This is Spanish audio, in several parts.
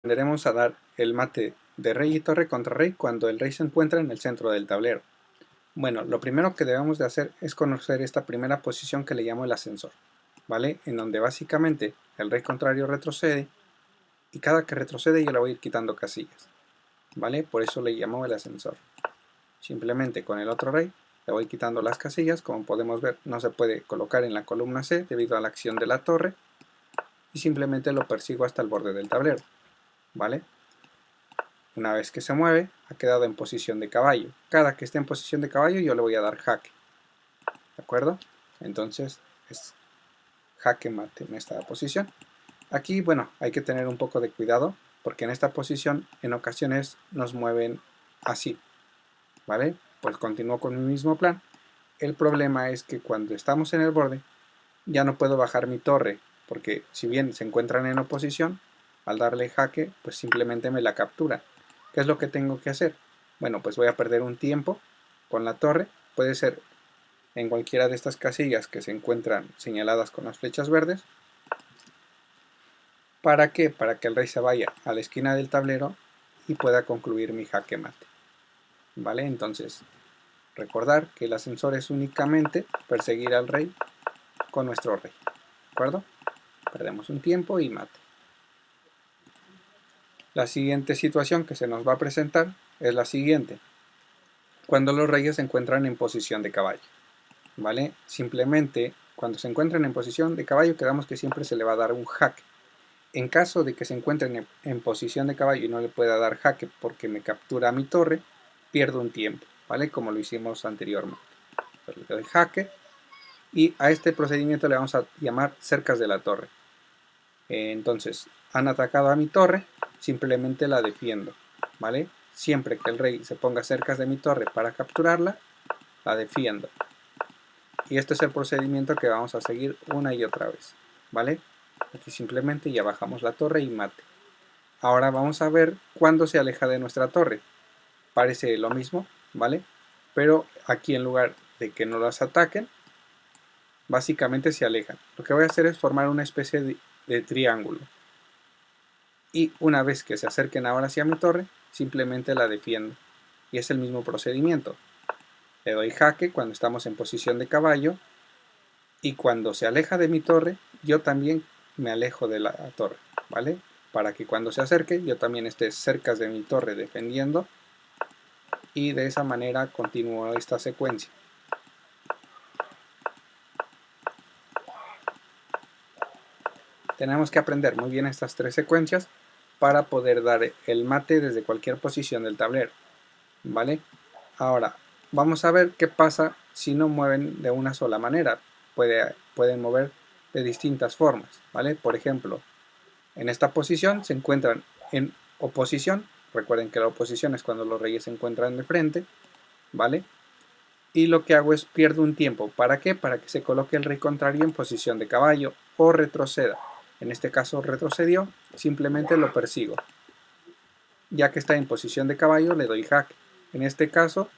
Aprenderemos a dar el mate de rey y torre contra rey cuando el rey se encuentra en el centro del tablero. Bueno, lo primero que debemos de hacer es conocer esta primera posición que le llamo el ascensor, ¿vale? En donde básicamente el rey contrario retrocede y cada que retrocede yo le voy a ir quitando casillas, ¿vale? Por eso le llamo el ascensor. Simplemente con el otro rey le voy quitando las casillas. Como podemos ver, no se puede colocar en la columna C debido a la acción de la torre y simplemente lo persigo hasta el borde del tablero, ¿vale? Una vez que se mueve, ha quedado en posición de caballo. Cada que esté en posición de caballo yo le voy a dar jaque, ¿de acuerdo? Entonces es jaque mate en esta posición. Aquí, bueno, hay que tener un poco de cuidado porque en esta posición en ocasiones nos mueven así, ¿vale? Pues continúo con mi mismo plan. El problema es que cuando estamos en el borde ya no puedo bajar mi torre porque si bien se encuentran en oposición, al darle jaque pues simplemente me la captura. ¿Qué es lo que tengo que hacer? Bueno, pues voy a perder un tiempo con la torre. Puede ser en cualquiera de estas casillas que se encuentran señaladas con las flechas verdes. ¿Para qué? Para que el rey se vaya a la esquina del tablero y pueda concluir mi jaque mate, ¿vale? Entonces, recordar que el ascensor es únicamente perseguir al rey con nuestro rey, ¿de acuerdo? Perdemos un tiempo y mate. La siguiente situación que se nos va a presentar es la siguiente. Cuando los reyes se encuentran en posición de caballo, ¿vale? Simplemente cuando se encuentran en posición de caballo quedamos que siempre se le va a dar un jaque. En caso de que se encuentren en posición de caballo y no le pueda dar jaque porque me captura mi torre, pierdo un tiempo, ¿vale? Como lo hicimos anteriormente. Entonces, le doy jaque y a este procedimiento le vamos a llamar cercas de la torre. Entonces, han atacado a mi torre, simplemente la defiendo, ¿vale? Siempre que el rey se ponga cerca de mi torre para capturarla, la defiendo. Y este es el procedimiento que vamos a seguir una y otra vez, ¿vale? Aquí simplemente ya bajamos la torre y mate. Ahora vamos a ver cuándo se aleja de nuestra torre. Parece lo mismo, ¿vale? Pero aquí en lugar de que no las ataquen, básicamente se alejan. Lo que voy a hacer es formar una especie de triángulo. Y una vez que se acerquen ahora hacia mi torre, simplemente la defiendo. Y es el mismo procedimiento. Le doy jaque cuando estamos en posición de caballo y cuando se aleja de mi torre, yo también me alejo de la torre, ¿vale? Para que cuando se acerque, yo también esté cerca de mi torre defendiendo y de esa manera continúo esta secuencia. Tenemos que aprender muy bien estas tres secuencias para poder dar el mate desde cualquier posición del tablero, ¿vale? Ahora, vamos a ver qué pasa si no mueven de una sola manera. Pueden mover de distintas formas, ¿vale? Por ejemplo, en esta posición se encuentran en oposición. Recuerden que la oposición es cuando los reyes se encuentran de frente, ¿vale? Y lo que hago es pierdo un tiempo. ¿Para qué? Para que se coloque el rey contrario en posición de caballo o retroceda. En este caso retrocedió, simplemente lo persigo. Ya que está en posición de caballo, le doy jaque. En este caso,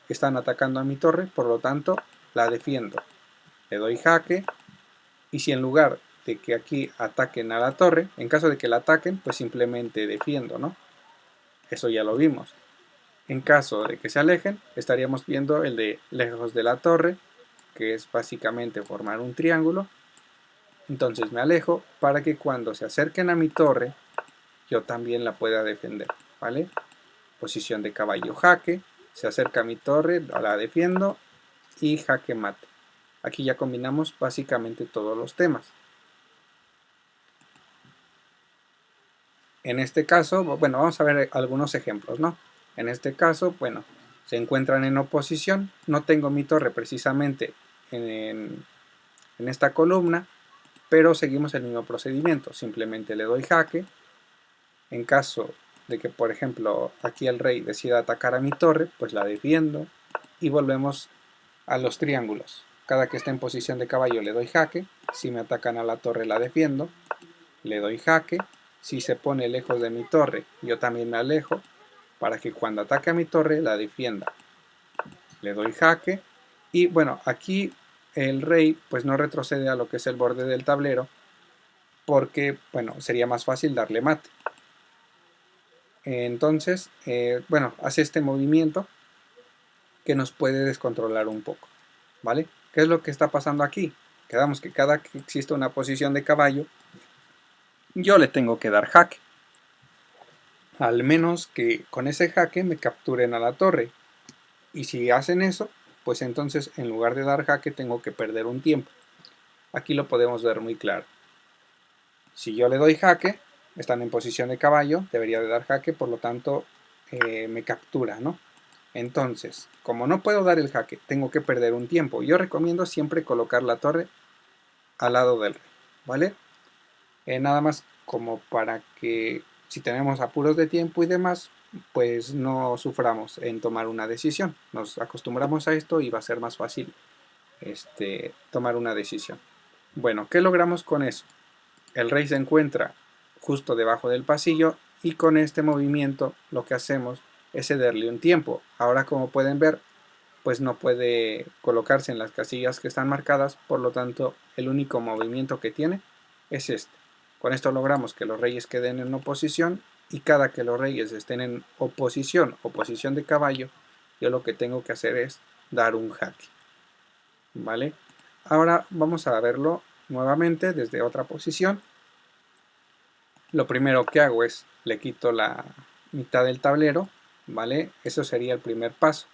están atacando a mi torre, por lo tanto, la defiendo. Le doy jaque, y si en lugar de que aquí ataquen a la torre, en caso de que la ataquen, pues simplemente defiendo, ¿no? Eso ya lo vimos. En caso de que se alejen, estaríamos viendo el de lejos de la torre, que es básicamente formar un triángulo. Entonces me alejo para que cuando se acerquen a mi torre, yo también la pueda defender, ¿vale? Posición de caballo jaque, se acerca a mi torre, la defiendo y jaque mate. Aquí ya combinamos básicamente todos los temas. En este caso, bueno, vamos a ver algunos ejemplos, ¿no? En este caso, bueno, se encuentran en oposición, no tengo mi torre precisamente en esta columna, pero seguimos el mismo procedimiento, simplemente le doy jaque. En caso de que, por ejemplo, aquí el rey decida atacar a mi torre, pues la defiendo y volvemos a los triángulos. Cada que esté en posición de caballo le doy jaque, si me atacan a la torre la defiendo, le doy jaque, si se pone lejos de mi torre yo también me alejo, para que cuando ataque a mi torre la defienda. Le doy jaque y bueno, aquí el rey pues no retrocede a lo que es el borde del tablero porque bueno, sería más fácil darle mate. Entonces, bueno, hace este movimiento que nos puede descontrolar un poco, ¿vale? ¿Qué es lo que está pasando aquí? Quedamos que cada que existe una posición de caballo, yo le tengo que dar jaque. Al menos que con ese jaque me capturen a la torre. Y si hacen eso, pues entonces en lugar de dar jaque tengo que perder un tiempo. Aquí lo podemos ver muy claro. Si yo le doy jaque, están en posición de caballo, debería de dar jaque, por lo tanto me captura, ¿no? Entonces, como no puedo dar el jaque, tengo que perder un tiempo. Yo recomiendo siempre colocar la torre al lado del rey, ¿vale? Nada más como para que si tenemos apuros de tiempo y demás, pues no suframos en tomar una decisión. Nos acostumbramos a esto y va a ser más fácil tomar una decisión. Bueno, ¿qué logramos con eso? El rey se encuentra justo debajo del pasillo y con este movimiento lo que hacemos es cederle un tiempo. Ahora, como pueden ver, pues no puede colocarse en las casillas que están marcadas, por lo tanto el único movimiento que tiene es este. Con esto logramos que los reyes queden en oposición y cada que los reyes estén en oposición o posición de caballo, yo lo que tengo que hacer es dar un jaque, ¿vale? Ahora vamos a verlo nuevamente desde otra posición. Lo primero que hago es le quito la mitad del tablero, ¿vale? Eso sería el primer paso.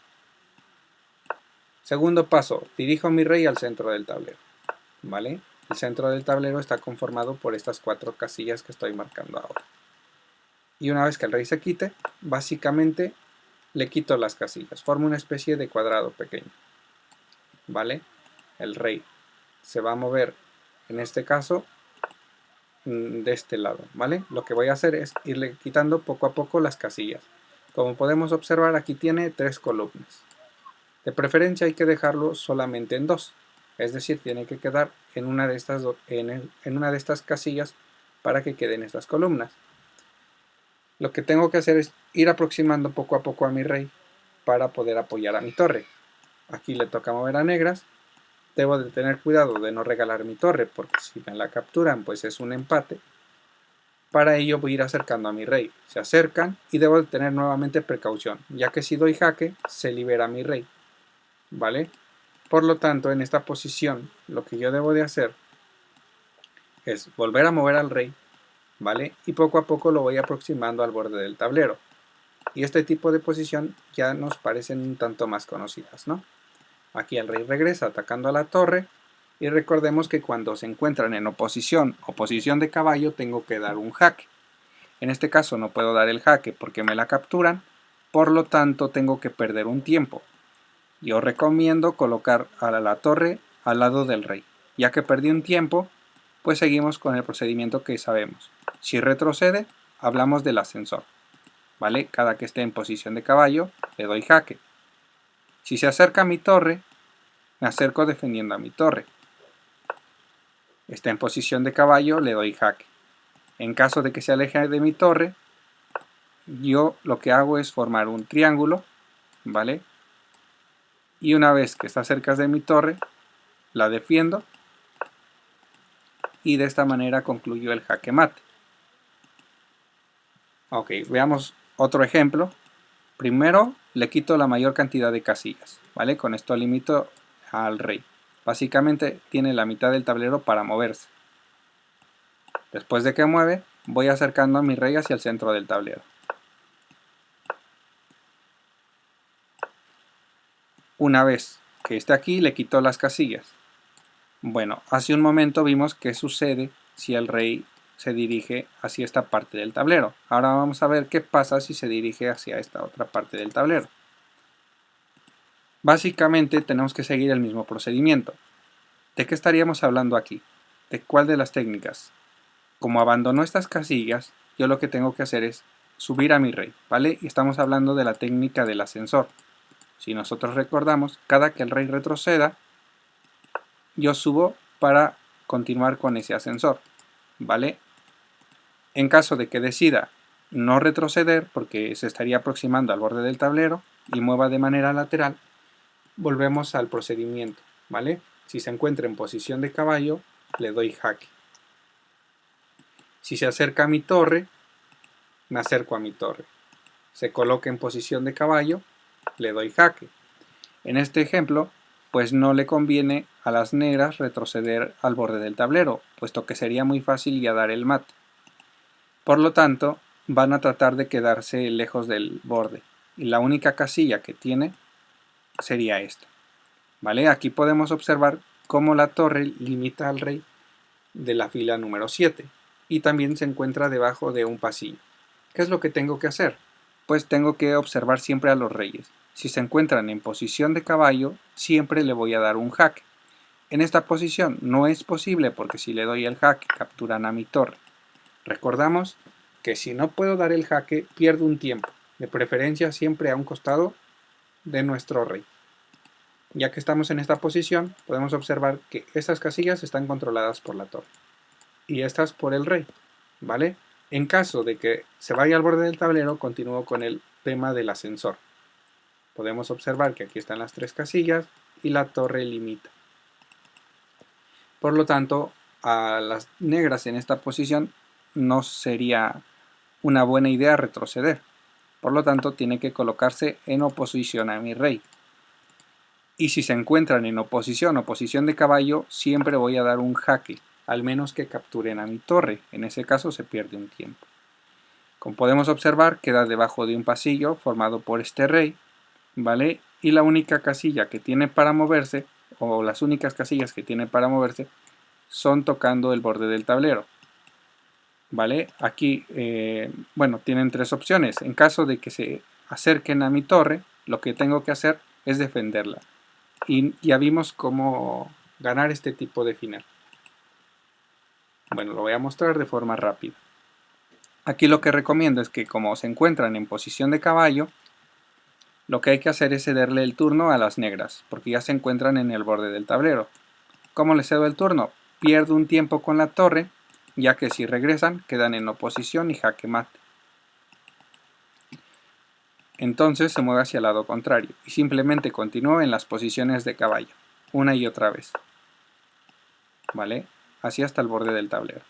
Segundo paso, dirijo a mi rey al centro del tablero, ¿vale? El centro del tablero está conformado por estas 4 casillas que estoy marcando ahora. Y una vez que el rey se quite, básicamente le quito las casillas, formo una especie de cuadrado pequeño, ¿vale? El rey se va a mover, en este caso, de este lado, ¿vale? Lo que voy a hacer es irle quitando poco a poco las casillas. Como podemos observar, aquí tiene 3 columnas. De preferencia hay que dejarlo solamente en 2, es decir, tiene que quedar en una de estas casillas para que queden estas columnas. Lo que tengo que hacer es ir aproximando poco a poco a mi rey para poder apoyar a mi torre. Aquí le toca mover a negras. Debo de tener cuidado de no regalar mi torre, porque si me la capturan pues es un empate. Para ello voy a ir acercando a mi rey. Se acercan y debo de tener nuevamente precaución, ya que si doy jaque se libera mi rey, ¿vale? Por lo tanto, en esta posición lo que yo debo de hacer es volver a mover al rey, ¿vale? Y poco a poco lo voy aproximando al borde del tablero. Y este tipo de posición ya nos parecen un tanto más conocidas, ¿no? Aquí el rey regresa atacando a la torre y recordemos que cuando se encuentran en oposición o posición de caballo tengo que dar un jaque. En este caso no puedo dar el jaque porque me la capturan, por lo tanto tengo que perder un tiempo. Yo recomiendo colocar a la torre al lado del rey. Ya que perdí un tiempo, pues seguimos con el procedimiento que sabemos. Si retrocede, hablamos del ascensor, ¿vale? Cada que esté en posición de caballo, le doy jaque. Si se acerca a mi torre, me acerco defendiendo a mi torre. Está en posición de caballo, le doy jaque. En caso de que se aleje de mi torre, yo lo que hago es formar un triángulo, ¿vale? Y una vez que está cerca de mi torre, la defiendo y de esta manera concluyo el jaque mate. Ok, veamos otro ejemplo. Primero le quito la mayor cantidad de casillas, ¿vale? Con esto limito al rey. Básicamente tiene la mitad del tablero para moverse. Después de que mueve, voy acercando a mi rey hacia el centro del tablero. Una vez que esté aquí, le quito las casillas. Bueno, hace un momento vimos qué sucede si el rey se dirige hacia esta parte del tablero. Ahora vamos a ver qué pasa si se dirige hacia esta otra parte del tablero. Básicamente tenemos que seguir el mismo procedimiento. ¿De qué estaríamos hablando aquí? ¿De cuál de las técnicas? Como abandonó estas casillas, yo lo que tengo que hacer es subir a mi rey, ¿vale? Y estamos hablando de la técnica del ascensor. Si nosotros recordamos, cada que el rey retroceda, yo subo para continuar con ese ascensor, ¿vale? En caso de que decida no retroceder, porque se estaría aproximando al borde del tablero y mueva de manera lateral, volvemos al procedimiento, ¿vale? Si se encuentra en posición de caballo, le doy jaque. Si se acerca a mi torre, me acerco a mi torre. se coloca en posición de caballo, le doy jaque. En este ejemplo, pues no le conviene a las negras retroceder al borde del tablero, puesto que sería muy fácil ya dar el mate. Por lo tanto, van a tratar de quedarse lejos del borde, y la única casilla que tiene sería esta. ¿Vale? Aquí podemos observar cómo la torre limita al rey de la fila número 7, y también se encuentra debajo de un pasillo. ¿Qué es lo que tengo que hacer? Pues tengo que observar siempre a los reyes. Si se encuentran en posición de caballo, siempre le voy a dar un jaque. En esta posición no es posible porque si le doy el jaque capturan a mi torre. Recordamos que si no puedo dar el jaque, pierdo un tiempo, de preferencia siempre a un costado de nuestro rey. Ya que estamos en esta posición, podemos observar que estas casillas están controladas por la torre y estas por el rey, ¿vale? En caso de que se vaya al borde del tablero, continúo con el tema del ascensor. Podemos observar que aquí están las tres casillas y la torre limita. Por lo tanto, a las negras en esta posición no sería una buena idea retroceder. Por lo tanto, tiene que colocarse en oposición a mi rey. Y si se encuentran en oposición o posición de caballo, siempre voy a dar un jaque, al menos que capturen a mi torre. En ese caso se pierde un tiempo. Como podemos observar, queda debajo de un pasillo formado por este rey, ¿vale? Y la única casilla que tiene para moverse, o las únicas casillas que tiene para moverse, son tocando el borde del tablero. ¿Vale? Aquí, bueno, tienen tres opciones. En caso de que se acerquen a mi torre, lo que tengo que hacer es defenderla. Y ya vimos cómo ganar este tipo de final. Bueno, lo voy a mostrar de forma rápida. Aquí lo que recomiendo es que como se encuentran en posición de caballo, lo que hay que hacer es cederle el turno a las negras, porque ya se encuentran en el borde del tablero. ¿Cómo les cedo el turno? Pierdo un tiempo con la torre, ya que si regresan quedan en oposición y jaque mate. Entonces se mueve hacia el lado contrario y simplemente continúo en las posiciones de caballo, una y otra vez. ¿Vale? Así hasta el borde del tablero.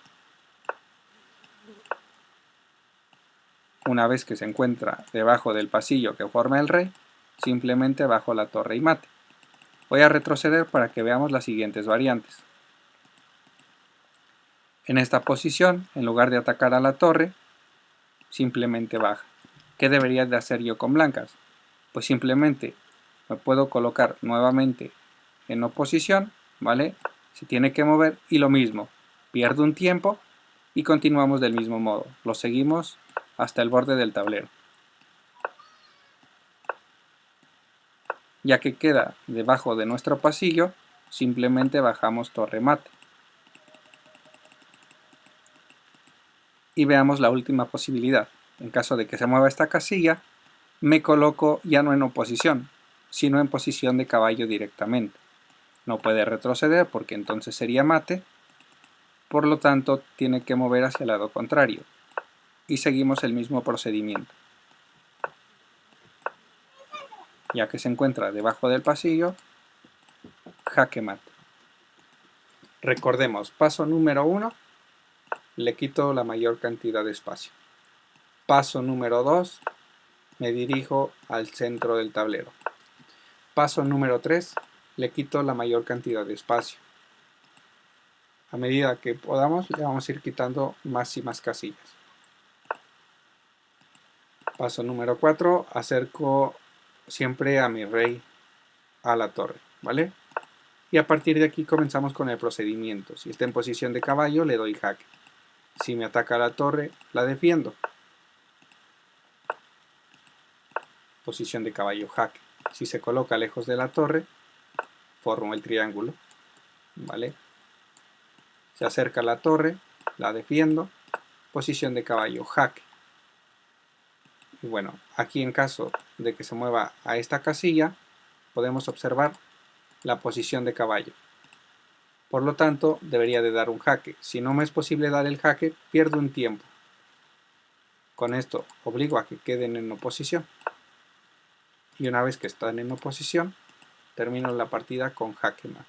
Una vez que se encuentra debajo del pasillo que forma el rey, simplemente bajo la torre y mate. Voy a retroceder para que veamos las siguientes variantes. En esta posición, en lugar de atacar a la torre, simplemente baja. ¿Qué debería de hacer yo con blancas? Pues simplemente me puedo colocar nuevamente en oposición, ¿vale? Se tiene que mover y lo mismo, pierdo un tiempo y continuamos del mismo modo. Lo seguimos hasta el borde del tablero. Ya que queda debajo de nuestro pasillo, simplemente bajamos torre mate. Y veamos la última posibilidad. En caso de que se mueva esta casilla, me coloco ya no en oposición, sino en posición de caballo directamente. No puede retroceder porque entonces sería mate, por lo tanto tiene que mover hacia el lado contrario. Y seguimos el mismo procedimiento. Ya que se encuentra debajo del pasillo, jaque mate. Recordemos, paso número 1, le quito la mayor cantidad de espacio. Paso número 2, me dirijo al centro del tablero. Paso número 3, le quito la mayor cantidad de espacio. A medida que podamos, le vamos a ir quitando más y más casillas. Paso número 4, acerco siempre a mi rey a la torre, ¿vale? Y a partir de aquí comenzamos con el procedimiento. Si está en posición de caballo, le doy jaque. Si me ataca la torre, la defiendo. Posición de caballo, jaque. Si se coloca lejos de la torre, formo el triángulo, ¿vale? Se acerca a la torre, la defiendo. Posición de caballo, jaque. Y bueno, aquí en caso de que se mueva a esta casilla, podemos observar la posición de caballo. Por lo tanto, debería de dar un jaque. Si no me es posible dar el jaque, pierdo un tiempo. Con esto obligo a que queden en oposición. Y una vez que están en oposición, termino la partida con jaque mate.